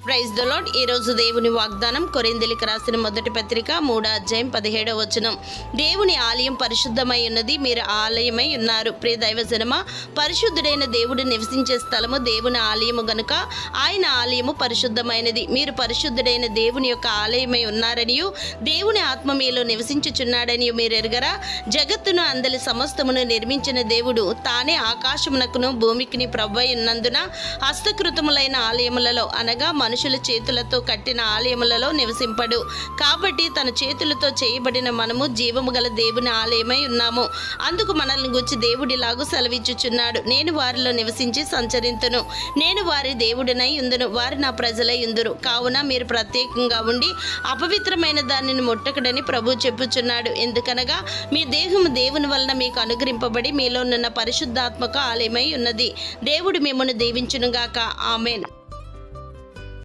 Praise the lord. ఈరోజు దేవుని వాగ్దానం కొరింథీయులకు రాసిన మొదటి పత్రిక 3:17 దేవుని ఆలయం పరిశుద్ధమై ఉన్నది, మీరు ఆలయమై ఉన్నారు. ప్రియ దైవజనమా, పరిశుద్ధుడైన దేవుడు నివసించే స్థలము దేవుని ఆలయము గనుక ఆయన ఆలయము పరిశుద్ధమైనది. మీరు పరిశుద్ధుడైన దేవుని యొక్క ఆలయమై ఉన్నారనియు దేవుని ఆత్మ మీలో నివసించుచున్నాడనియు మీరు ఎరుగరా? జగత్తును అందలి సమస్తమును నిర్మించిన దేవుడు తానే ఆకాశమునకును భూమికిని ప్రభువై ఉన్నందున హస్తకృతములైన ఆలయములలో అనగా మనుషుల చేతులతో కట్టిన ఆలయములలో నివసింపడు. కాబట్టి తన చేతులతో చేయబడిన మనము జీవము గల దేవుని ఆలయమై ఉన్నాము. అందుకు మనల్ని గురించి దేవుడిలాగు సెలవిచ్చుచున్నాడు, నేను వారిలో నివసించి సంచరింతును, నేను వారి దేవుడినై ఉందును, వారి నా ప్రజలై ఉందురు. కావున మీరు ప్రత్యేకంగా ఉండి అపవిత్రమైన దానిని ముట్టకడని ప్రభు చెప్పుచున్నాడు. ఎందుకనగా మీ దేహము దేవుని వలన మీకు అనుగ్రహింపబడి మీలో ఉన్న పరిశుద్ధాత్మక ఆలయమై ఉన్నది. దేవుడు మిమ్మల్ని దీవించునుగాక. ఆమేన్.